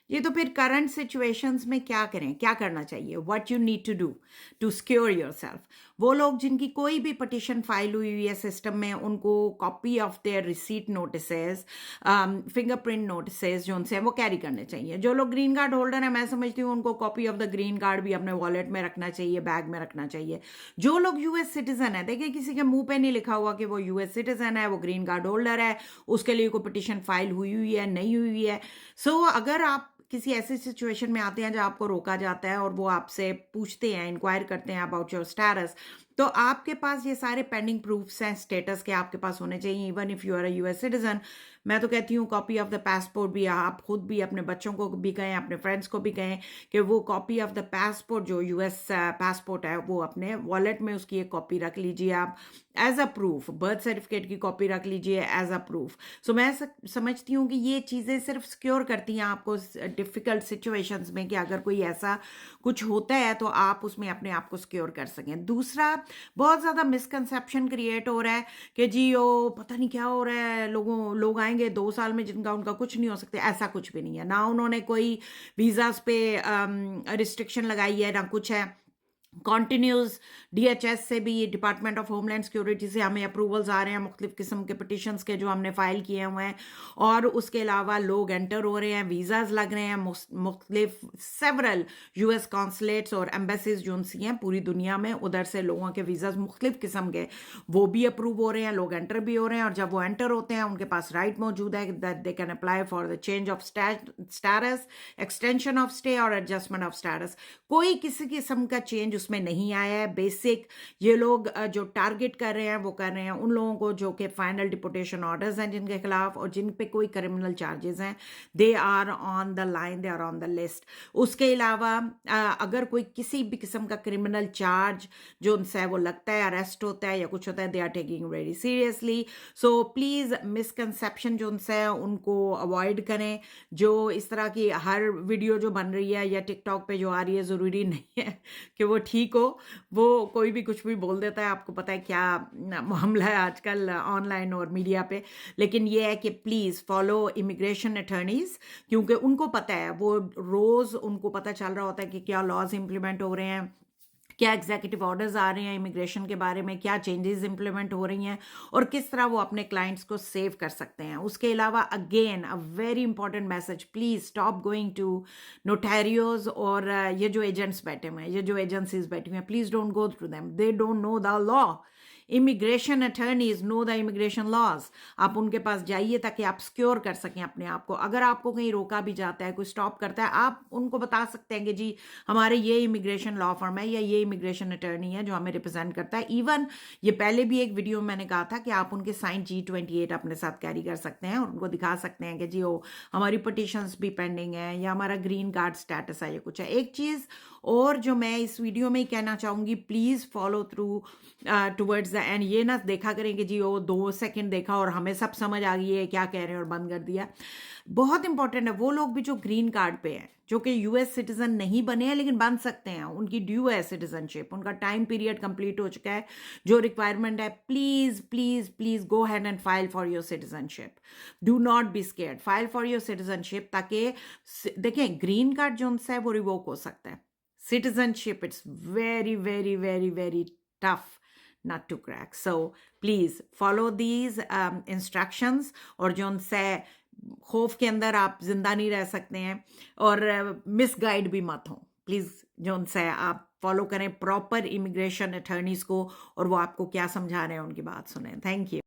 ये तो फिर करंट सिचुएशंस में क्या करें, क्या करना चाहिए, what you need to do to secure yourself. वो लोग जिनकी कोई भी पिटिशन फाइल हुई हुई है सिस्टम में, उनको copy of their receipt notices, fingerprint notices जो उनसे हैं वो कैरी करने चाहिए। जो लोग ग्रीन कार्ड होल्डर हैं, मैं समझती हूँ उनको copy of the green card भी अपने वॉलेट में रखना चाहिए, बैग में रखना चाहिए। जो लोग यूएस सिटीजन है, देखिए किसी के मुंह पे नहीं लिखा हुआ कि वो यूएस सिटीजन है, वो ग्रीन कार्ड होल्डर है, उसके लिए कोई पिटिशन फाइल हुई हुई है नहीं हुई हुई है। सो अगर आप किसी ऐसी सिचुएशन में आते हैं जहाँ आपको रोका जाता है और वो आपसे पूछते हैं, इंक्वायर करते हैं अबाउट योर स्टेटस, तो आपके पास ये सारे पेंडिंग प्रूफ्स हैं स्टेटस के, आपके पास होने चाहिए, even if you are a US citizen. मैं तो कहती हूँ कॉपी ऑफ द पासपोर्ट भी, आप खुद भी अपने बच्चों को भी कहें, अपने फ्रेंड्स को भी कहें कि वो कॉपी ऑफ द पासपोर्ट, जो यूएस पासपोर्ट है, वो अपने वॉलेट में उसकी एक कॉपी रख लीजिए आप as a proof. Birth certificate की कॉपी रख लीजिए एज अ प्रूफ। सो मैं समझती हूँ कि ये चीज़ें सिर्फ सिक्योर करती हैं आपको डिफ़िकल्ट सिचुएशंस में, कि अगर कोई ऐसा कुछ होता है तो आप उसमें अपने आप को सिक्योर कर सकें। दूसरा, बहुत ज़्यादा मिसकंसेप्शन क्रिएट हो रहा है कि जी ओ पता नहीं क्या हो रहा है, लोग आएंगे 2 साल में जिनका उनका कुछ नहीं हो सकता। ऐसा कुछ भी नहीं है ना, उन्होंने कोई वीज़ाज पे रिस्ट्रिक्शन लगाई है ना कुछ है। कॉन्टिन्यूज डीएचएस से भी, डिपार्टमेंट ऑफ होमलैंड सिक्योरिटी से हमें अप्रूवल्स आ रहे हैं मुख्तलिफ किस्म के पिटिशंस के जो हमने फाइल किए हुए हैं। और उसके अलावा लोग एंटर हो रहे हैं, वीज़ाज लग रहे हैं, मुख्तलिफ सेवरल यूएस कॉन्सुलेट्स और एम्बेसीज जो उनसी हैं पूरी दुनिया में, उधर से लोगों के वीज़ाज मुख्तलिफ किस्म के वो भी अप्रूव हो रहे हैं, लोग एंटर भी हो रहे हैं। और जब वो एंटर होते हैं उनके पास राइट मौजूद है that they can apply for the change of status, extension of stay और एडजस्टमेंट ऑफ स्टेटस। कोई किसी किस्म का चेंज उसमें नहीं आया है। बेसिक ये लोग जो टारगेट कर रहे हैं वो कर रहे हैं उन लोगों को जो कि फाइनल डिपोटेशन ऑर्डर्स हैं जिनके खिलाफ और जिन पे कोई क्रिमिनल चार्जेस हैं, they are on the line, they are on the list. उसके अलावा अगर कोई किसी भी किस्म का क्रिमिनल चार्ज जो उनसे है वो लगता है, अरेस्ट होता है या कुछ होता है, they are taking very seriously. So please misconception जो उनसे है उनको अवॉइड करें। जो इस तरह की हर वीडियो जो बन रही है या टिकटॉक पे जो आ रही है, ज़रूरी नहीं है कि वो ठीक हो। वो कोई भी कुछ भी बोल देता है, आपको पता है क्या मामला है आजकल ऑनलाइन और मीडिया पे। लेकिन ये है कि प्लीज़ फॉलो इमिग्रेशन अटर्नीज, क्योंकि उनको पता है, वो रोज़ उनको पता चल रहा होता है कि क्या लॉज इंप्लीमेंट हो रहे हैं, क्या एग्जीक्यूटिव ऑर्डर्स आ रहे हैं इमिग्रेशन के बारे में, क्या चेंजेस इंप्लीमेंट हो रही हैं और किस तरह वो अपने क्लाइंट्स को सेव कर सकते हैं। उसके अलावा again a very important message, please stop going to notaries और ये जो एजेंट्स बैठे हुए हैं, ये जो एजेंसीज बैठी हुई हैं, please don't go through them, they don't know the law. Immigration attorneys know the immigration laws. आप उनके पास जाइए ताकि आप सिक्योर कर सकें अपने आप को। अगर आपको कहीं रोका भी जाता है, कोई स्टॉप करता है, आप उनको बता सकते हैं कि जी हमारे ये इमिग्रेशन लॉ फर्म है या ये इमिग्रेशन अटर्नी है जो हमें रिप्रेजेंट करता है। इवन ये पहले भी एक वीडियो में मैंने कहा था कि आप उनके साइन G28 अपने साथ कैरी कर सकते हैं और उनको दिखा सकते हैं कि जी ओ हमारी पटिशंस भी पेंडिंग है या हमारा ग्रीन कार्ड स्टेटस है, ये कुछ है। एक चीज़ और जो मैं इस वीडियो में ही कहना चाहूँगी, please follow through towards the end. ये ना देखा करें कि जी वो 2 सेकंड देखा और हमें सब समझ आ गई है क्या कह रहे हैं और बंद कर दिया। बहुत इंपॉर्टेंट है, वो लोग भी जो ग्रीन कार्ड पे हैं, जो कि यूएस सिटीजन नहीं बने हैं लेकिन बन सकते हैं, उनकी ड्यू है सिटीजनशिप, उनका टाइम पीरियड कंप्लीट हो चुका है, जो रिक्वायरमेंट है, please please please go had and file for your citizenship. Do not be scared, file for your citizenship, ताकि देखें ग्रीन कार्ड जो उनसे है वो रिवोक हो सकता है। Citizenship it's very very very very tough not to crack. So please follow these instructions और जो उनसे खौफ के अंदर आप जिंदा नहीं रह सकते हैं और मिसगाइड भी मत हो। प्लीज़ जो उनसे आप फॉलो करें प्रॉपर इमिग्रेशन अटर्नीज को और वो आपको क्या समझा रहे हैं उनकी बात सुने। Thank you.